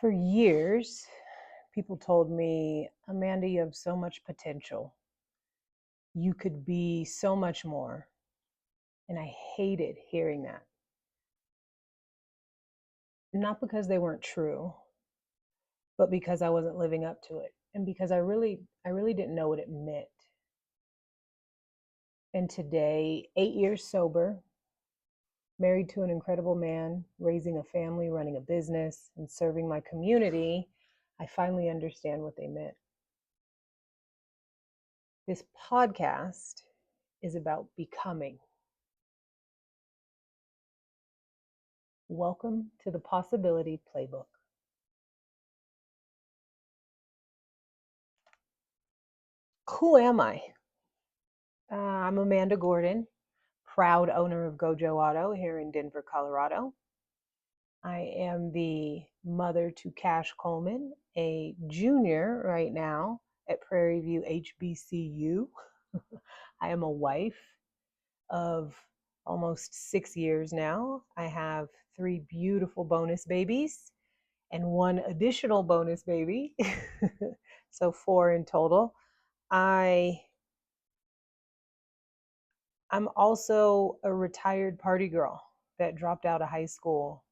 For years, people told me, Amanda, you have so much potential. You could be so much more. And I hated hearing that. Not because they weren't true, but because I wasn't living up to it. And because I really didn't know what it meant. And today, 8 years sober, married to an incredible man, raising a family, running a business, and serving my community, I finally understand what they meant. This podcast is about becoming. Welcome to the Possibility Playbook. Who am I? I'm Amanda Gordon, proud owner of Gojo Auto here in Denver, Colorado. I am the mother to Cash Coleman, a junior right now at Prairie View HBCU. I am a wife of almost 6 years now. I have 3 beautiful bonus babies and 1 additional bonus baby. So 4 in total. I'm also a retired party girl that dropped out of high school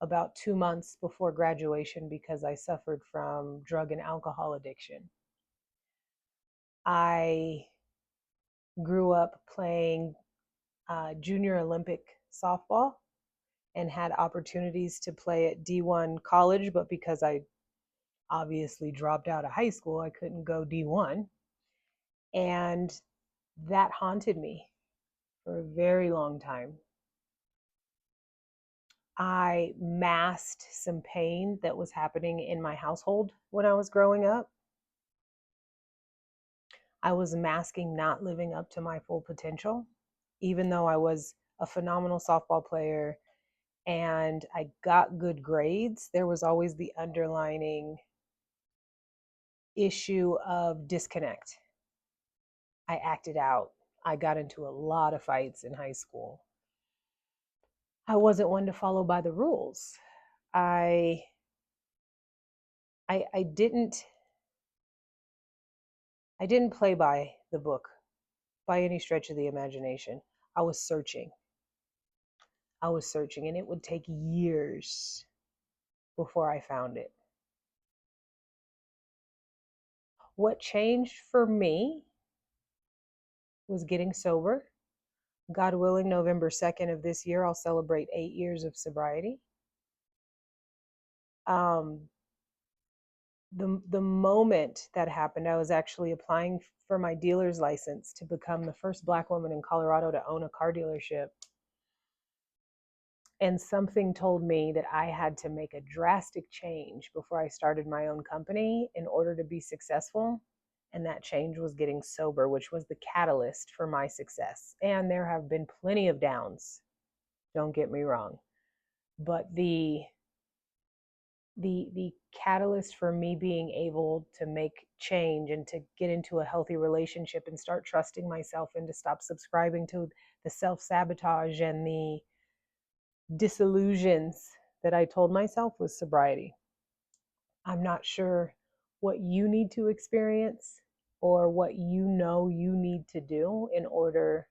about 2 months before graduation because I suffered from drug and alcohol addiction. I grew up playing junior Olympic softball and had opportunities to play at D1 college, but because I obviously dropped out of high school, I couldn't go D1. And that haunted me for a very long time. I masked some pain that was happening in my household when I was growing up. I was masking not living up to my full potential, even though I was a phenomenal softball player and I got good grades. There was always the underlining issue of disconnect. I acted out. I got into a lot of fights in high school. I wasn't one to follow by the rules. I didn't play by the book by any stretch of the imagination. I was searching. And it would take years before I found it. What changed for me was getting sober. God willing, November 2nd of this year, I'll celebrate 8 years of sobriety. The moment that happened, I was actually applying for my dealer's license to become the first Black woman in Colorado to own a car dealership. And something told me that I had to make a drastic change before I started my own company in order to be successful. And that change was getting sober, which was the catalyst for my success. And there have been plenty of downs, don't get me wrong. But the catalyst for me being able to make change and to get into a healthy relationship and start trusting myself and to stop subscribing to the self-sabotage and the disillusions that I told myself was sobriety. I'm not sure what you need to experience or what you know you need to do in order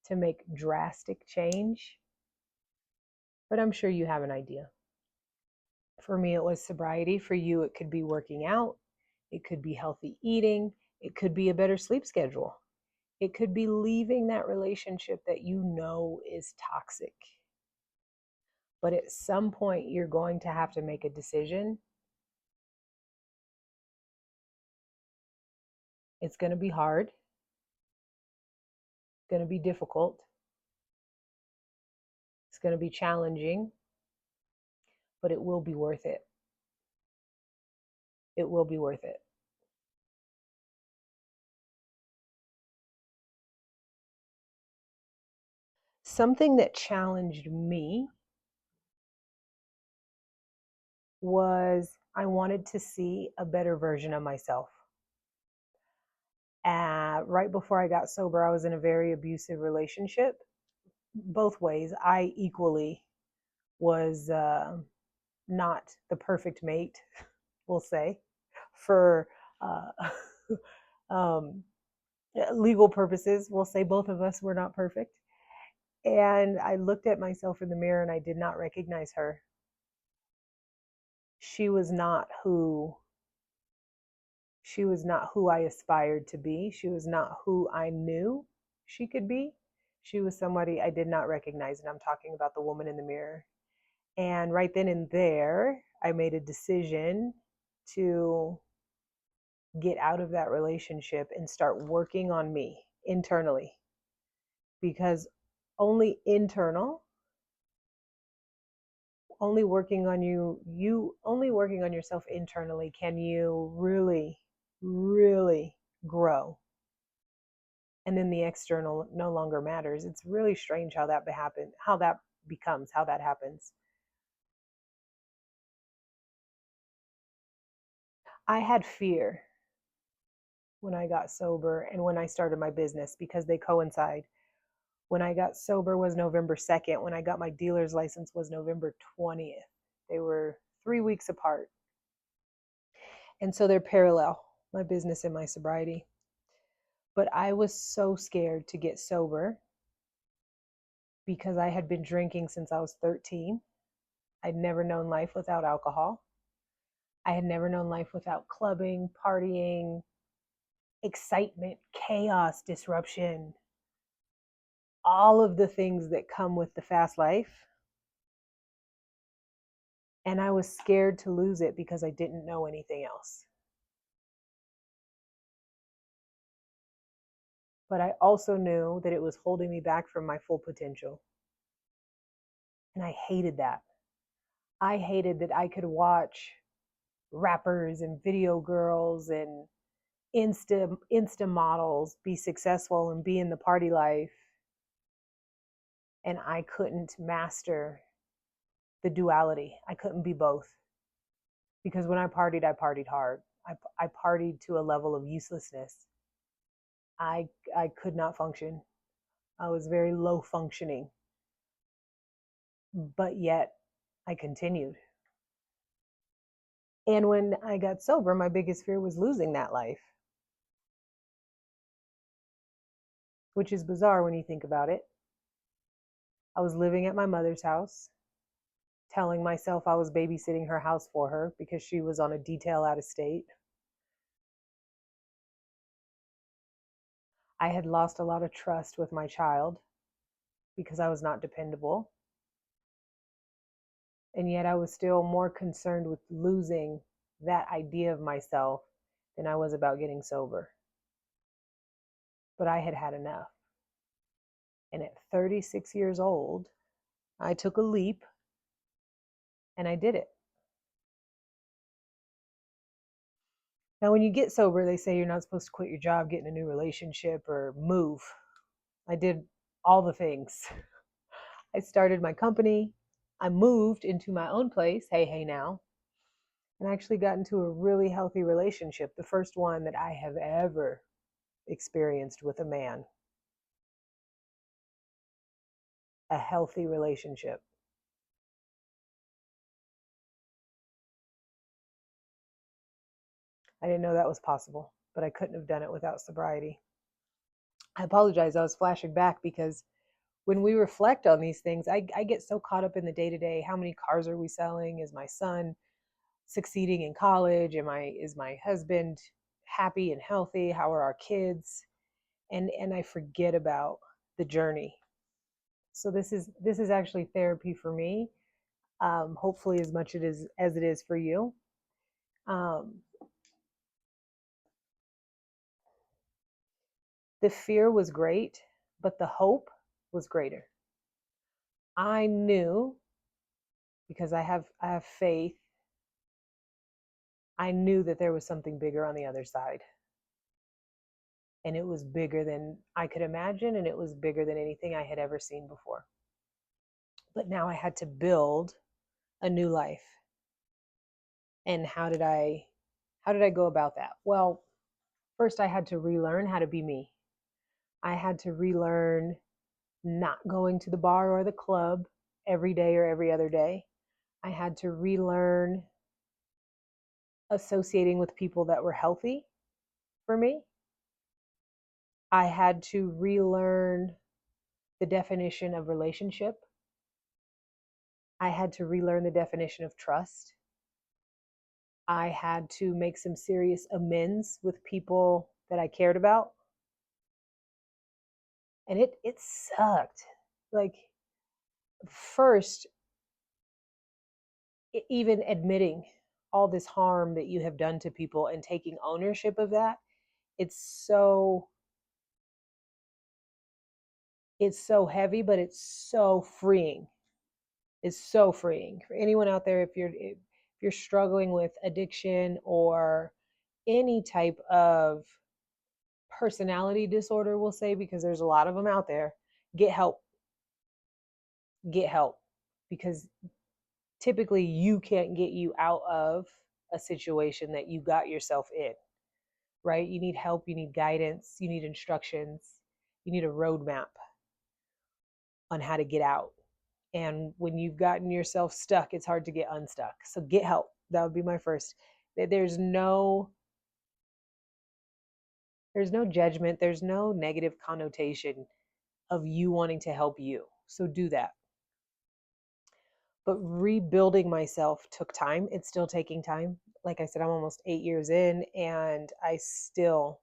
to make drastic change, but I'm sure you have an idea. For me, it was sobriety. For you, it could be working out. It could be healthy eating. It could be a better sleep schedule. It could be leaving that relationship that you know is toxic. But at some point, you're going to have to make a decision. It's going to be hard. It's going to be difficult. It's going to be challenging, but it will be worth it. It will be worth it. Something that challenged me was I wanted to see a better version of myself. Right before I got sober, I was in a very abusive relationship. Both ways, I equally was not the perfect mate, we'll say, for uh, um, legal purposes. We'll say both of us were not perfect. And I looked at myself in the mirror and I did not recognize her. She was not who she was not who I aspired to be. She was not who I knew she could be. She was somebody I did not recognize, and I'm talking about the woman in the mirror. And right then and there, I made a decision to get out of that relationship and start working on me internally, because only internal, only working on you only working on yourself internally can you really grow. And then the external no longer matters. It's really strange how that happens, how that happens. I had fear when I got sober and when I started my business because they coincide. When I got sober was November 2nd. When I got my dealer's license was November 20th. They were 3 weeks apart. And so they're parallel, my business and my sobriety. But I was so scared to get sober because I had been drinking since I was 13. I'd never known life without alcohol. I had never known life without clubbing, partying, excitement, chaos, disruption, all of the things that come with the fast life. And I was scared to lose it because I didn't know anything else. But I also knew that it was holding me back from my full potential. And I hated that. I hated that I could watch rappers and video girls and insta models be successful and be in the party life, and I couldn't master the duality. I couldn't be both, because when I partied hard. I partied to a level of uselessness. I could not function. I was very low functioning, but yet I continued. And when I got sober, my biggest fear was losing that life, which is bizarre when you think about it. I was living at my mother's house, telling myself I was babysitting her house for her because she was on a detail out of state. I had lost a lot of trust with my child because I was not dependable. And yet I was still more concerned with losing that idea of myself than I was about getting sober. But I had had enough. And at 36 years old, I took a leap and I did it. Now, when you get sober, they say you're not supposed to quit your job, get in a new relationship, or move. I did all the things. I started my company. I moved into my own place, hey now, and actually got into a really healthy relationship, the first one that I have ever experienced with a man. A healthy relationship. I didn't know that was possible, but I couldn't have done it without sobriety. I apologize. I was flashing back because when we reflect on these things, I get so caught up in the day to day. How many cars are we selling? Is my son succeeding in college? Is my husband happy and healthy? How are our kids? And I forget about the journey. So this is actually therapy for me. Hopefully as much as it is for you. Um, the fear was great, but the hope was greater. I knew, because I have faith. I knew that there was something bigger on the other side. And it was bigger than I could imagine, and it was bigger than anything I had ever seen before. But now I had to build a new life. And how did I go about that? Well, first I had to relearn how to be me. I had to relearn not going to the bar or the club every day or every other day. I had to relearn associating with people that were healthy for me. I had to relearn the definition of relationship. I had to relearn the definition of trust. I had to make some serious amends with people that I cared about. And it sucked. Like, first, even admitting all this harm that you have done to people and taking ownership of that, it's so it's so heavy, but it's so freeing. It's so freeing for anyone out there. If you're struggling with addiction or any type of personality disorder, we'll say, because there's a lot of them out there, get help. Get help, because typically you can't get you out of a situation that you got yourself in, right? You need help, you need guidance, you need instructions, you need a roadmap on how to get out. And when you've gotten yourself stuck, it's hard to get unstuck. So get help. That would be my first. There's no judgment, there's no negative connotation of you wanting to help you. So do that. But rebuilding myself took time. It's still taking time. Like I said, I'm almost 8 years in, and I still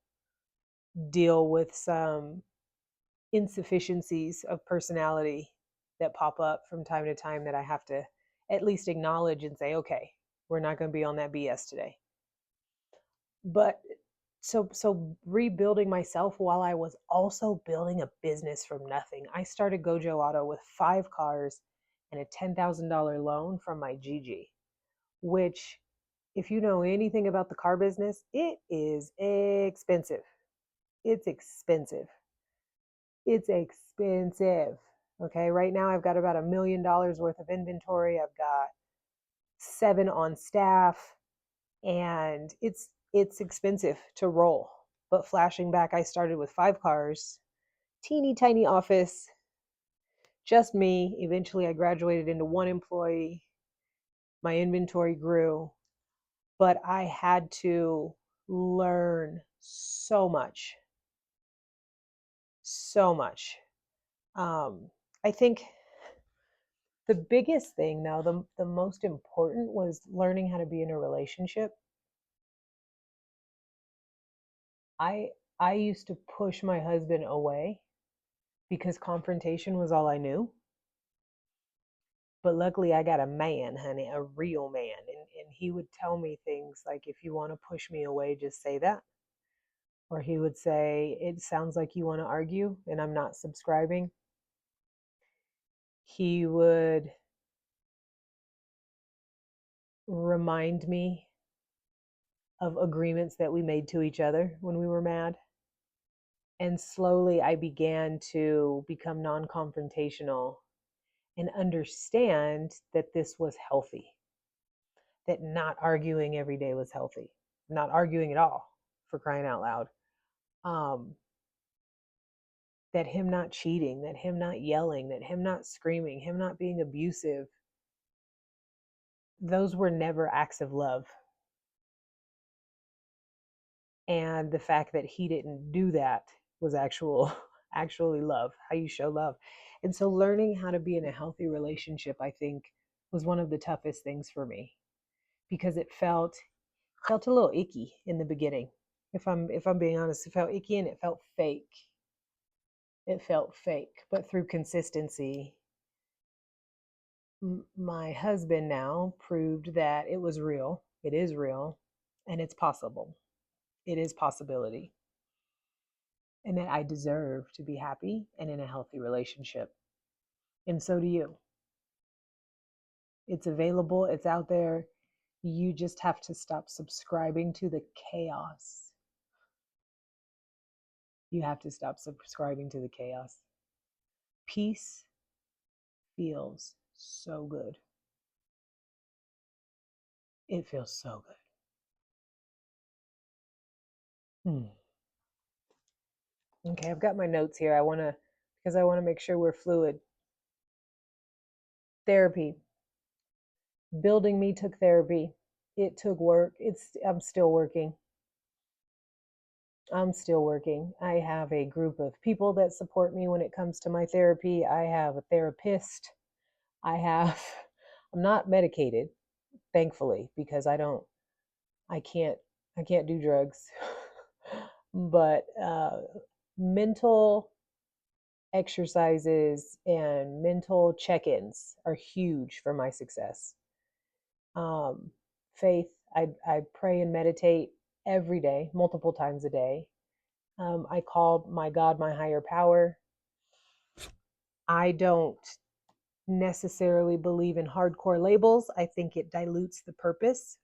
deal with some insufficiencies of personality that pop up from time to time that I have to at least acknowledge and say, okay, we're not going to be on that BS today. But so rebuilding myself while I was also building a business from nothing. I started Gojo Auto with 5 cars and a $10,000 loan from my Gigi, which, if you know anything about the car business, it is expensive. It's expensive. It's expensive. Okay, right now I've got about $1 million worth of inventory. I've got 7 on staff, and it's expensive to roll. But flashing back, I started with 5 cars, teeny tiny office, just me. Eventually I graduated into 1 employee. My inventory grew, but I had to learn so much. So much. I think the biggest thing, though, the most important, was learning how to be in a relationship. I I used to push my husband away because confrontation was all I knew. But luckily I got a man, honey, a real man. And he would tell me things like, if you want to push me away, just say that. Or he would say, it sounds like you want to argue and I'm not subscribing. He would remind me of agreements that we made to each other when we were mad. And slowly I began to become non confrontational and understand that this was healthy, that not arguing every day was healthy, not arguing at all, for crying out loud. Um, that him not cheating, that him not yelling, that him not screaming, him not being abusive, those were never acts of love. And the fact that he didn't do that was actually love, how you show love. And so learning how to be in a healthy relationship, I think, was one of the toughest things for me, because it felt a little icky in the beginning. If I'm being honest, it felt icky and it felt fake. It felt fake, but through consistency, my husband now proved that it was real. It is real, and it's possible. It is possibility, and that I deserve to be happy and in a healthy relationship. And so do you. It's available, it's out there. You just have to stop subscribing to the chaos. You have to stop subscribing to the chaos. Peace feels so good. It feels so good. Okay, I've got my notes here. Because I want to make sure we're fluid. Therapy. Building me took therapy. It took work. I'm still working. I'm still working. I have a group of people that support me when it comes to my therapy. I have a therapist. I have I'm not medicated, thankfully, because I can't I can't do drugs. But mental exercises and mental check-ins are huge for my success. Um, Faith, I pray and meditate every day, multiple times a day. I call my God my higher power. I don't necessarily believe in hardcore labels. I think it dilutes the purpose.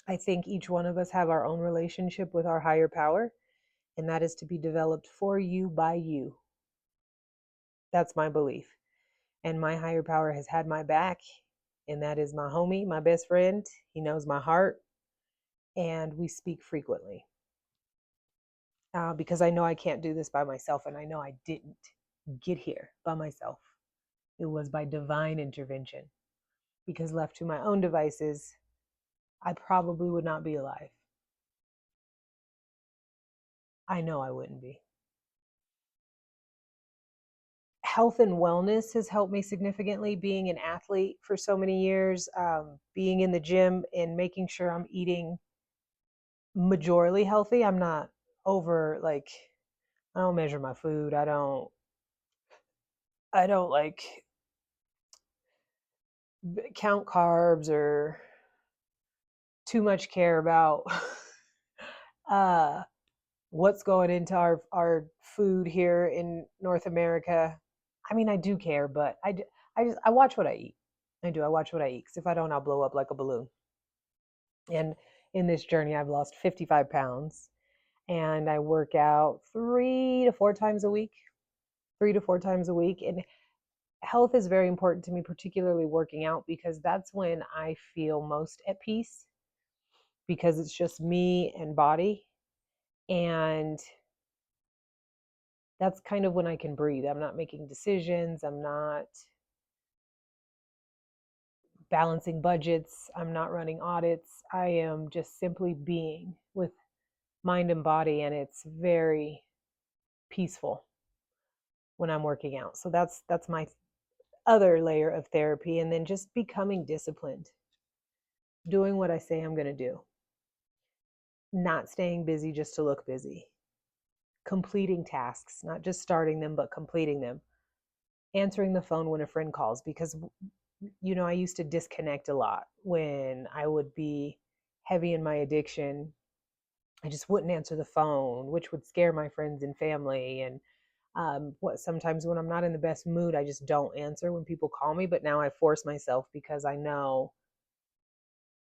I think each one of us have our own relationship with our higher power, and that is to be developed for you by you. That's my belief. And my higher power has had my back, and that is my homie, my best friend. He knows my heart, and we speak frequently because I know I can't do this by myself, and I know I didn't get here by myself. It was by divine intervention, because left to my own devices, I probably would not be alive. I know I wouldn't be. Health and wellness has helped me significantly. Being an athlete for so many years, being in the gym and making sure I'm eating majorly healthy. I'm not over like I don't measure my food. I don't like count carbs or too much care about uh what's going into our food here in North America. I mean, I do care, but I watch what I eat. I do. I watch what I eat, because if I don't, I'll blow up like a balloon. And in this journey, I've lost 55 pounds, and I work out 3 to 4 times a week. 3 to 4 times a week. And health is very important to me, particularly working out, because that's when I feel most at peace, because it's just me and body. And that's kind of when I can breathe. I'm not making decisions. I'm not balancing budgets. I'm not running audits. I am just simply being with mind and body. And it's very peaceful when I'm working out. So that's my other layer of therapy. And then just becoming disciplined, doing what I say I'm going to do, not staying busy just to look busy, completing tasks, not just starting them, but completing them, answering the phone when a friend calls, because, I used to disconnect a lot when I would be heavy in my addiction. I just wouldn't answer the phone, which would scare my friends and family. And what sometimes when I'm not in the best mood, I just don't answer when people call me. But now I force myself, because I know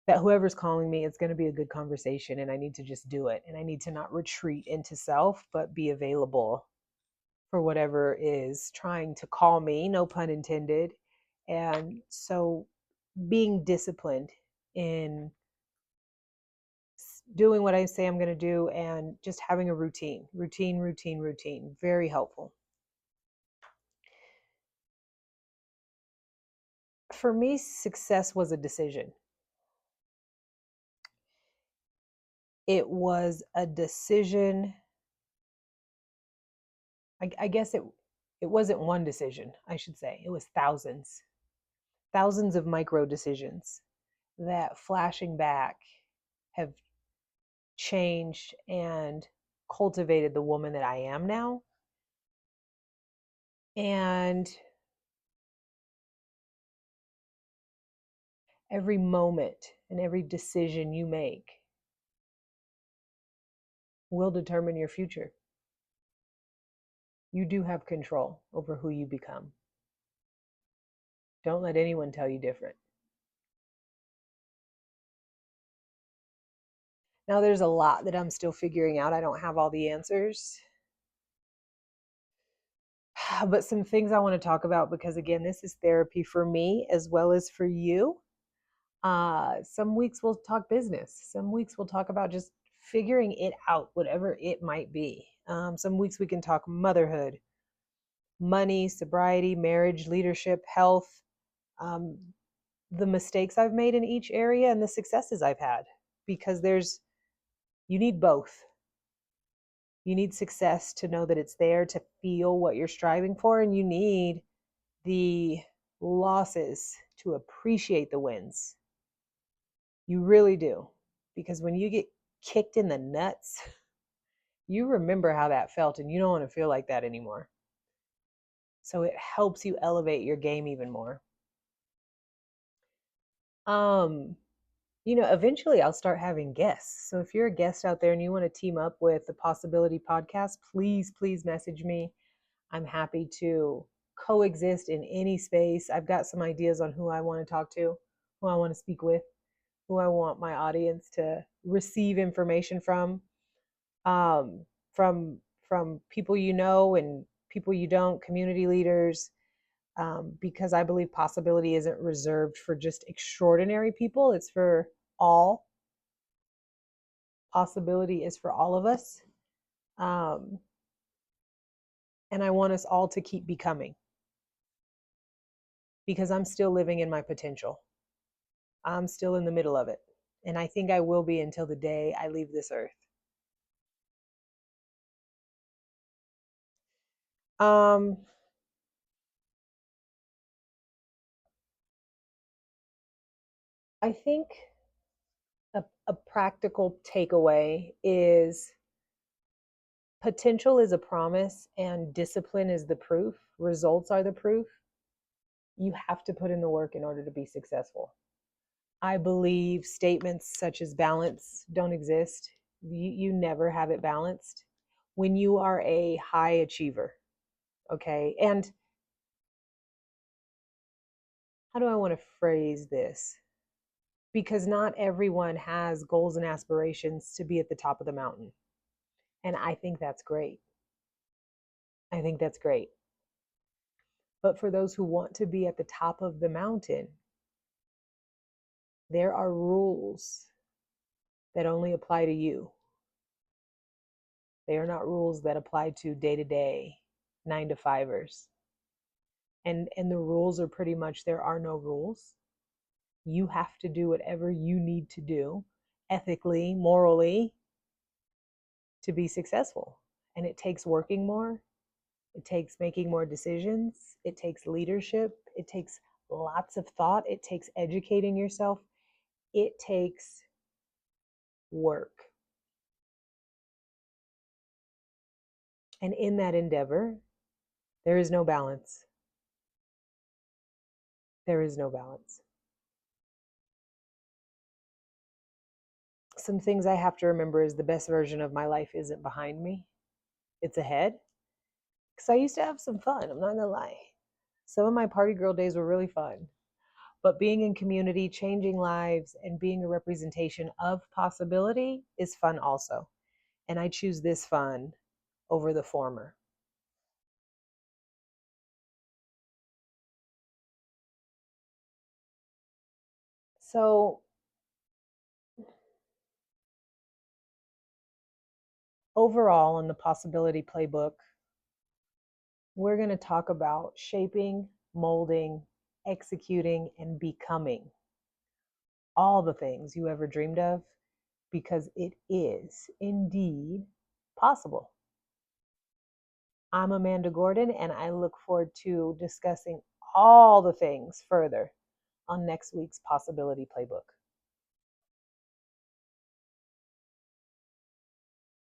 that whoever's calling me, it's going to be a good conversation, and I need to just do it. And I need to not retreat into self, but be available for whatever is trying to call me, no pun intended. And so being disciplined in doing what I say I'm going to do, and just having a routine, very helpful. For me, success was a decision. It was a decision. I guess it wasn't one decision, I should say. It was thousands of micro decisions that, flashing back, have changed and cultivated the woman that I am now. And every moment and every decision you make will determine your future. You do have control over who you become. Don't let anyone tell you different. Now, there's a lot that I'm still figuring out. I don't have all the answers. But some things I want to talk about, because, again, this is therapy for me as well as for you. Some weeks we'll talk business. Some weeks we'll talk about just figuring it out, whatever it might be. Some weeks we can talk motherhood, money, sobriety, marriage, leadership, health. Um, the mistakes I've made in each area and the successes I've had, because you need both. You need success to know that it's there, to feel what you're striving for, and you need the losses to appreciate the wins. You really do. Because when you get kicked in the nuts, you remember how that felt and you don't want to feel like that anymore. So it helps you elevate your game even more. Eventually I'll start having guests. So if you're a guest out there and you want to team up with the Possibility podcast, please message me. I'm happy to coexist in any space. I've got some ideas on who I want to talk to, who I want to speak with, who I want my audience to receive information um, from from people you know and people you don't, community leaders, because I believe possibility isn't reserved for just extraordinary people. It's for all. Possibility is for all of us. Um, and I want us all to keep becoming, because I'm still living in my potential. I'm still in the middle of it. And I think I will be until the day I leave this earth. Um, I think a practical takeaway is potential is a promise and discipline is the proof. Results are the proof. You have to put in the work in order to be successful. I believe statements such as balance don't exist. You never have it balanced when you are a high achiever. Okay. And how do I want to phrase this? Because not everyone has goals and aspirations to be at the top of the mountain. And I think that's great. I think that's great. But for those who want to be at the top of the mountain, there are rules that only apply to you. They are not rules that apply to day-to-day 9 to 5ers. And the rules are pretty much there are no rules. You have to do whatever you need to do ethically, morally, to be successful. And it takes working more. It takes making more decisions. It takes leadership. It takes lots of thought. It takes educating yourself. It takes work. And in that endeavor, there is no balance. There is no balance. Some things I have to remember is the best version of my life isn't behind me, it's ahead. Because I used to have some fun, I'm not gonna lie. Some of my party girl days were really fun. But being in community, changing lives, and being a representation of possibility is fun also. And I choose this fun over the former. So, overall, in the Possibility Playbook, we're going to talk about shaping, molding, executing, and becoming all the things you ever dreamed of, because it is indeed possible. I'm Amanda Gordon, and I look forward to discussing all the things further on next week's Possibility Playbook.